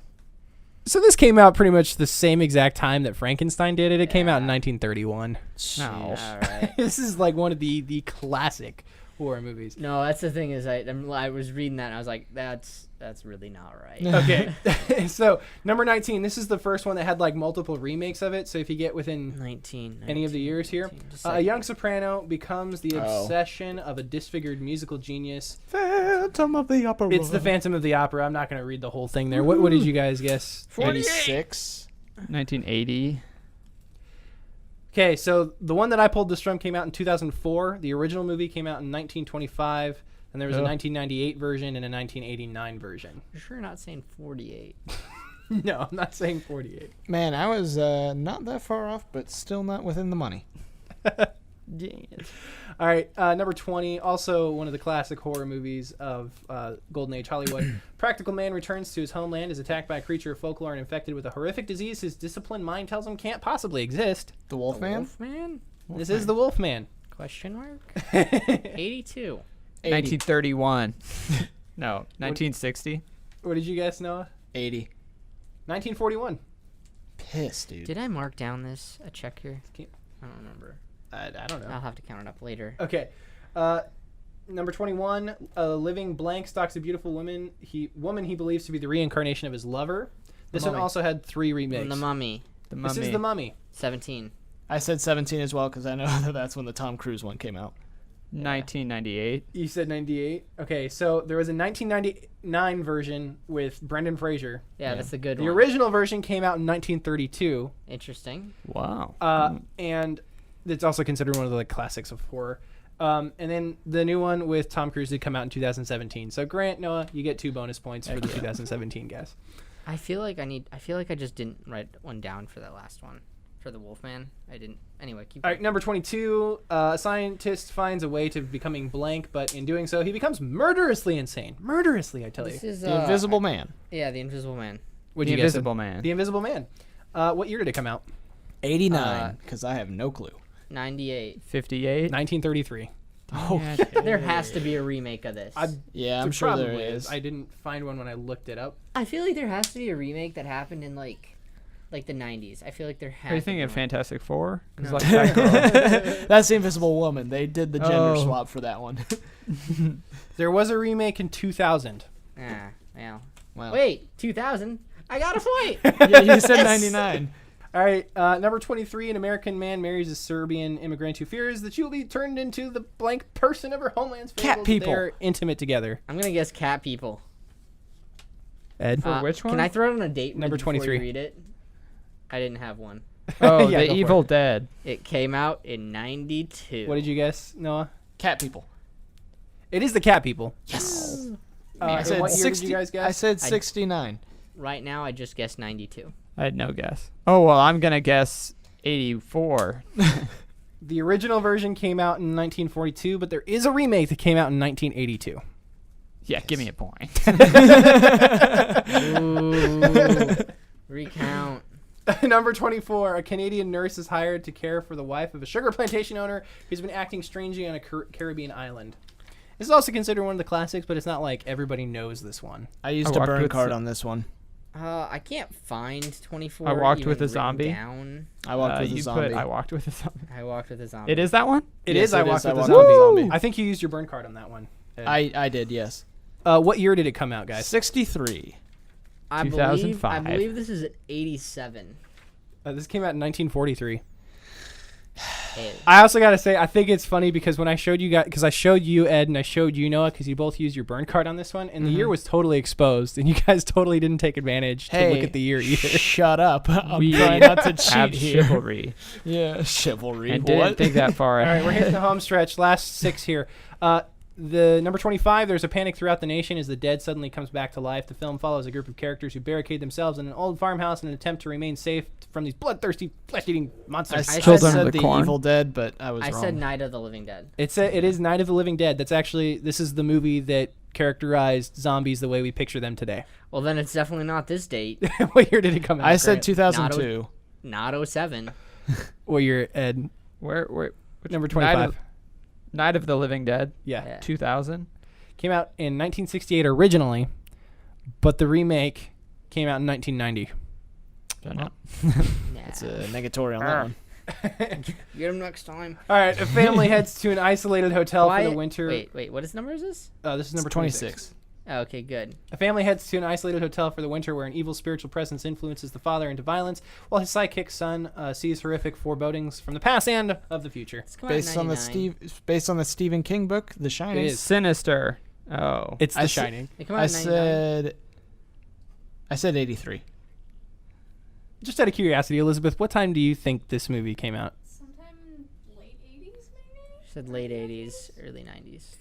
So this came out pretty much the same exact time that Frankenstein did it. It came out in 1931. No. All right. This is like one of the classic horror movies. No, that's the thing is I was reading that and I was like, that's really not right. Okay. So, number 19, this is the first one that had like multiple remakes of it. So if you get within 19. any of the years here, 19, just a like- young soprano becomes the Oh. obsession of a disfigured musical genius. Phantom of the Opera. It's the Phantom of the Opera. I'm not going to read the whole thing there. What did you guys guess? 86. 1980. Okay, so the one that I pulled this from came out in 2004. The original movie came out in 1925. And there was a Oh. 1998 version and a 1989 version. You're sure not saying 48. No, I'm not saying 48. Man, I was not that far off, but still not within the money. Dang it. All right, number 20, also one of the classic horror movies of Golden Age Hollywood. Practical man returns to his homeland, is attacked by a creature of folklore and infected with a horrific disease his disciplined mind tells him can't possibly exist. The Wolfman? Wolfman? This is the Wolfman. Question mark? 82. 1931. No, 1960. What did you guess, Noah? 80. 1941. Pissed, dude. Did I mark down a check here? Can't- I don't remember. I don't know. I'll have to count it up later. Okay. Number 21, a living blank stalks a beautiful woman he believes to be the reincarnation of his lover. This one Mummy. also had 3 remakes. The Mummy. The This Mummy. is The Mummy. 17. I said 17 as well because I know that that's when the Tom Cruise one came out. 1998. You said 98. Okay, so there was a 1999 version with Brendan Fraser. Yeah, that's the good The one. original version came out in 1932, Interesting. Wow. and it's also considered one of the like, classics of horror. And then the new one with Tom Cruise did come out in 2017. So Grant, Noah, you get 2 bonus points for the 2017 guess. I feel like I just didn't write one down for that last one. For the Wolfman. I didn't. Anyway, keep All going. right, number 22, a scientist finds a way to becoming blank, but in doing so, he becomes murderously insane. Murderously, I tell you. This is The Invisible Man. Yeah, the Invisible Man. What'd The you guess? Invisible Man. The Invisible Man. What year did it come out? 89, because I have no clue. 98. 58. 1933. Oh, There has to be a remake of this. yeah, There I'm sure there probably is. I didn't find one when I looked it up. I feel like there has to be a remake that happened in like like the 90s. I feel like they're half. Are you thinking of Fantastic Four? 'Cause No. like that girl. That's the Invisible Woman. They did the gender Oh. swap for that one. There was a remake in 2000. Ah, well. Wow. Wait, 2000? I got a point. Yeah, you said 99. All right, number 23, an American man marries a Serbian immigrant who fears that she will be turned into the blank person of her homeland's Cat fables. people. They're intimate together. I'm gonna guess cat people. Ed? For which one? Can I throw it on a date Number before you 23. read it? I didn't have one. Oh, Yeah, The go for Evil it. Dead. It came out in 92. What did you guess, Noah? Cat people. It is the cat people. Yes. I I and said what year 60. did you guys guess? I said 69. Right now, I just guessed 92. I had no guess. Oh well, I'm gonna guess 84. The original version came out in 1942, but there is a remake that came out in 1982. Yeah, give me a point. Ooh. Recount. Number 24, a Canadian nurse is hired to care for the wife of a sugar plantation owner who's been acting strangely on a Caribbean island. This is also considered one of the classics, but it's not like everybody knows this one. I used I a walked burn with card some- on this one. I can't find 24. I walked even with a written zombie. Down. I walked with a you zombie. Put I walked with a zombie. I walked with a zombie. It is that one? It Yes, is I it Walked is I with a Walked with a zombie. Zombie. I think you used your burn card on that one. Ed. I did, yes. What year did it come out, guys? 63. I 2005. believe this is 87. This came out in 1943. Hey, I also got to say, I think it's funny because when I showed you guys, because I showed you, Ed, and I showed you, Noah, because you both used your burn card on this one, and the year was totally exposed, and you guys totally didn't take advantage to look at the year either. Shut up. I'm We trying not to Have cheat here. chivalry. Yeah, chivalry. And didn't What? think that far All right, ahead. we're hitting the home stretch. Last 6 here. The number 25, there's a panic throughout the nation as the dead suddenly comes back to life. The film follows a group of characters who barricade themselves in an old farmhouse in an attempt to remain safe from these bloodthirsty, flesh-eating I monsters. Children of said the the Corn. Evil Dead, but I was I wrong. said Night of the Living Dead. It is Night of the Living Dead. That's actually, this is the movie that characterized zombies the way we picture them today. Well, then it's definitely not this date. What year did it come out? I said Grant? 2002. Not 07. What year, Ed? Where which Number Night 25. of, Night of the Living Dead, Yeah. Yeah. 2000. Came out in 1968 originally, but the remake came out in 1990. Don't know. Nah. It's a negatory on that one. Get him next time. All right, a family heads to an isolated hotel for the Quiet. winter. Wait, what number is this? This is number It's 26. Oh, okay, good. A family heads to an isolated hotel for the winter where an evil spiritual presence influences the father into violence, while his sidekick son sees horrific forebodings from the past and of the future. It's come out in Based on the Stephen King book, The Shining. It is. Sinister. Oh. It's The I Shining. It come out I in 99. said 83. Just out of curiosity, Elizabeth, what time do you think this movie came out? Sometime in late 80s, maybe? She said late 80s, early 90s.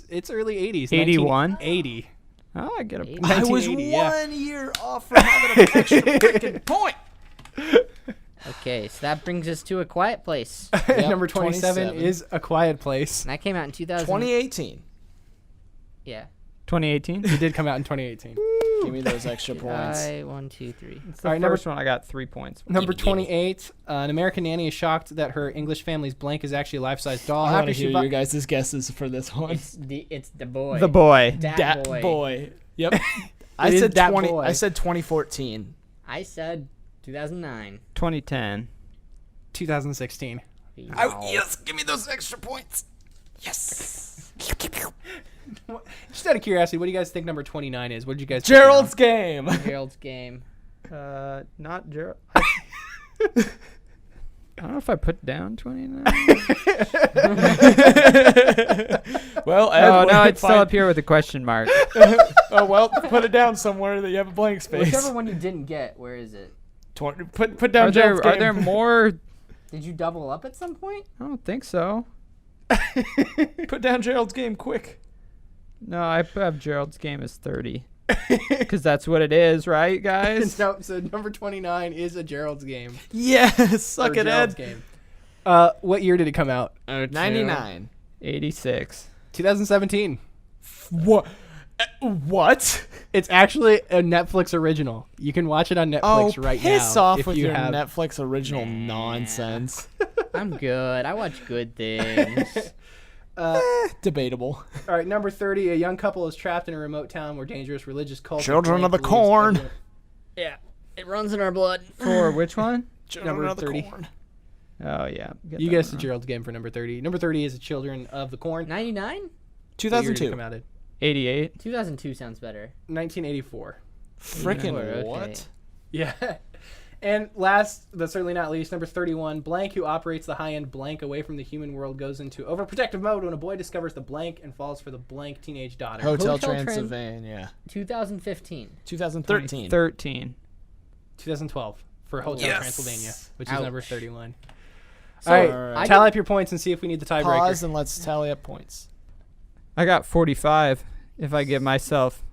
It's early 80s. 81? 1980. Oh, I get a 80. point. I was 1980, yeah. 1 year off from having an extra freaking point. Okay, so that brings us to A Quiet Place. Yep, Number 27 is A Quiet Place. And that came out in 2000. 2018. Yeah. 2018. It did come out in 2018. Give me those extra points. 1, 2, 3. It's the All right, number- first one. I got 3 points. Number 28, an American nanny is shocked that her English family's blank is actually a life-size doll. I want After to she hear bu- you guys' guesses for this one. It's the boy. The boy. Dat boy. Yep. I It is said Dat 20. Boy. I said 2014. I said 2009. 2010. 2016. Wow. Yes, give me those extra points. Yes. Just out of curiosity, what do you guys think number 29 is? What did you guys? put Gerald's down? game. Gerald's Game. Not Gerald. I don't know if I put down 29. Well, Oh, no, it's still up here with a question mark. Oh well, put it down somewhere that you have a blank space. Whichever one you didn't get, where is it? Put down Are Gerald's there, are game. there more? Did you double up at some point? I don't think so. Put down Gerald's game quick. No, I have Gerald's game as 30. Because that's what it is, right, guys? No, so number 29 is a Gerald's game. Yes, suck Or it, Gerald's Ed. game. What year did it come out? 99. 86. 2017. What? What? It's actually a Netflix original. You can watch it on Netflix right now. piss off if with you your have. Netflix original Nah. nonsense. I'm good. I watch good things. Debatable. All right, number 30. A young couple is trapped in a remote town where dangerous religious cults. Children of the Corn. Yeah. It runs in our blood. For which one? Number Children of the 30. Corn. Oh yeah. Get You that guessed one Gerald's game for number 30. Number 30 is the Children of the Corn. 99? What year did it 2002. come out in? 88. 2002 sounds better. 1984. Frickin' Okay. what? Yeah. And last, but certainly not least, number 31, Blank, who operates the high-end Blank away from the human world, goes into overprotective mode when a boy discovers the Blank and falls for the Blank teenage daughter. Hotel Hotel Transylvania. 2015. 2013. 13. 2012 for Hotel Yes. Transylvania, which is Ouch. number 31. So, All right, Alright. tally up your points and see if we need the tiebreaker. Pause and let's tally up points. I got 45. If I give myself,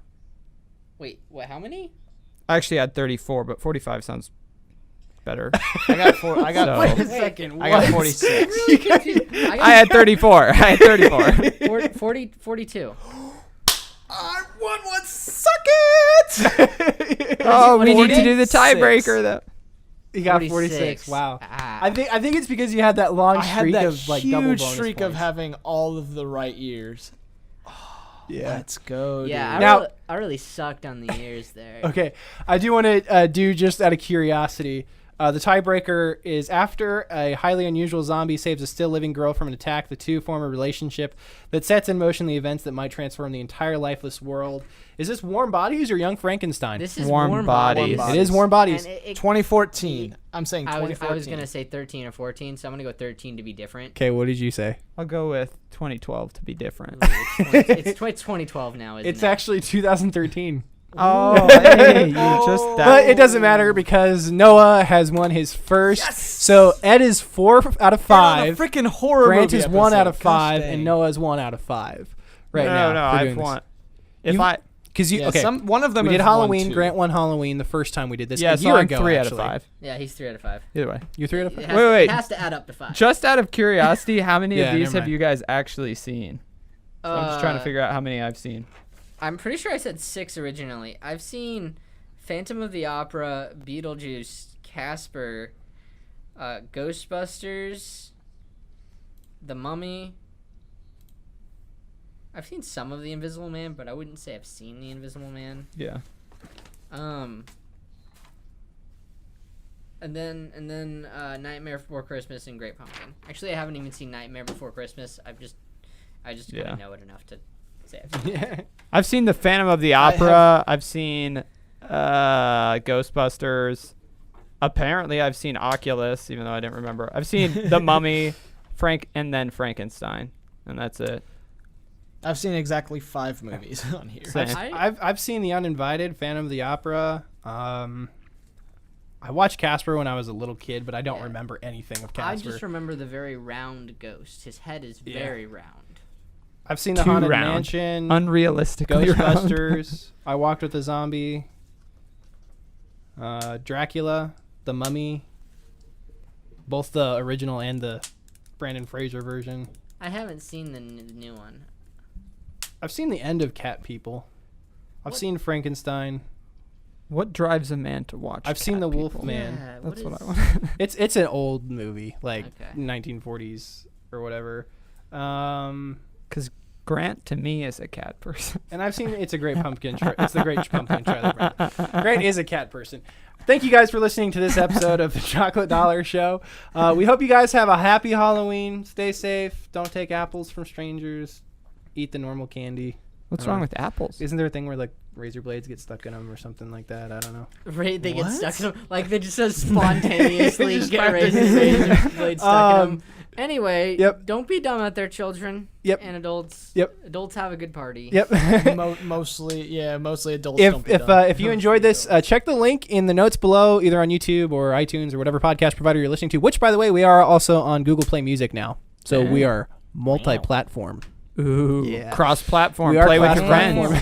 Wait, what? How many? I actually had 34, but 45 sounds better. I got four. I got. So- Wait a Wait, second. I got what? 46. Really confused. I had 34. I had 34. 42. I won one. Suck it. Oh, we need to 46. do the tiebreaker though. You got 46. Wow. Ah. I think it's because you had that long I had streak that of like double huge bonus streak of points. having all of the right years. Yeah. Let's go. Yeah, dude. Now- I really sucked on the years there. Okay, I do want to do, just out of curiosity, the tiebreaker is after a highly unusual zombie saves a still living girl from an attack, the two form a relationship that sets in motion the events that might transform the entire lifeless world. Is this Warm Bodies or Young Frankenstein? This is Warm Warm Bodies. Bodies. It is Warm Bodies. And it- 2014. I'm saying I 2014. was going to say 13 or 14, so I'm going to go 13 to be different. Okay, what did you say? I'll go with 2012 to be different. It's 2012 now, isn't It's it? actually 2013. Oh, hey, you Oh. just that. But it doesn't matter because Noah has won his first. Yes! So Ed is 4 out of 5. Freaking horror Grant movie is 1 out episode. of 5, Gosh and dang. Noah's 1 out of 5. Right no, now. no, for I've doing this. won. If You- I, Because you Yeah, okay, one of them we did has won Halloween. two. Grant won Halloween the first time we did this. yeah, a so year I'm ago, 3 actually. out of 5. Yeah, he's 3 out of 5. Either way. You 3 out of It 5. has, Wait. It has to add up to 5. Just out of curiosity, how many Yeah, of these never have mind. you guys actually seen? So I'm just trying to figure out how many I've seen. I'm pretty sure I said 6 originally. I've seen Phantom of the Opera, Beetlejuice, Casper, Ghostbusters, The Mummy. I've seen some of The Invisible Man, but I wouldn't say I've seen The Invisible Man. Yeah. And then Nightmare Before Christmas and Great Pumpkin. Actually, I haven't even seen Nightmare Before Christmas. I just Yeah. kind of know it enough to say I've seen it. Yeah. I've seen the Phantom of the Opera. I've seen Ghostbusters. Apparently, I've seen Oculus, even though I didn't remember. I've seen The Mummy, and then Frankenstein, and that's it. I've seen exactly 5 movies on here. Same. I've seen The Uninvited, Phantom of the Opera. I watched Casper when I was a little kid, but I don't Yeah. remember anything of I Casper. just remember the very round ghost. His head is Yeah. very round. I've seen The Too Haunted round. Mansion, Unrealistically round. Ghostbusters. I Walked with a Zombie. Dracula, The Mummy. Both the original and the Brandon Fraser version. I haven't seen the new one. I've seen the end of Cat People. I've What? seen Frankenstein. What drives a man to watch? I've seen Cat The Wolf People? Man. Yeah, That's what is- I want. It's an old movie, like Okay. 1940s or whatever. Because Grant to me is a cat person. And I've seen It's a Great Pumpkin. It's the Great Pumpkin Charlie Brown. Grant is a cat person. Thank you guys for listening to this episode of the Chocolate Dollar Show. We hope you guys have a happy Halloween. Stay safe. Don't take apples from strangers. Eat the normal candy. What's wrong with apples? Isn't there a thing where like razor blades get stuck in them or something like that? I don't know. Right, they get What? stuck in them. Like they just spontaneously Just get find razor blades stuck in them. Anyway, Yep. don't be dumb out there, children. Yep. And adults. Yep. Adults have a good party. Yep. Mostly adults. don't be dumb. If you enjoyed this, check the link in the notes below, either on YouTube or iTunes or whatever podcast provider you're listening to. Which, by the way, we are also on Google Play Music now, so we are multi-platform. Ooh, Yeah. cross-platform. We are Play with your cross-platform.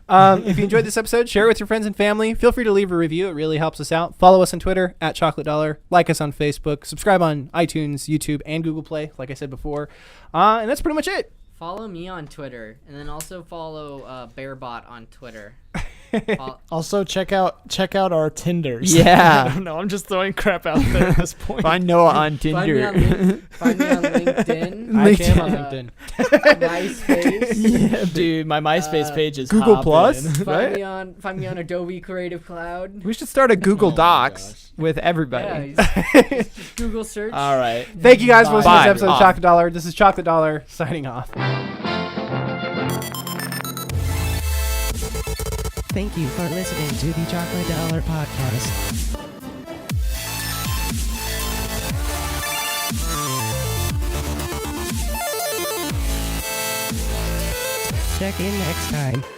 friends. If you enjoyed this episode, share it with your friends and family. Feel free to leave a review. It really helps us out. Follow us on Twitter at Chocolate Dollar. Like us on Facebook. Subscribe on iTunes, YouTube, and Google Play, like I said before. And that's pretty much it. Follow me on Twitter, and then also follow BearBot on Twitter. Also, check out our Tinders. Yeah. I don't know. I'm just throwing crap out there at this point. Find Noah on Find me Tinder. on, find me on LinkedIn. I Me cam too. on LinkedIn. MySpace. Yeah, dude, my MySpace page is Google hopping. Plus? Find me on Adobe Creative Cloud. We should start a Google Oh my Docs gosh. with Yeah, everybody. just Google search. All right. Thank you guys for listening to Bye. this episode of Off. Chocolate Dollar. This is Chocolate Dollar signing off. Thank you for listening to the Chocolate Dollar Podcast. Check in next time.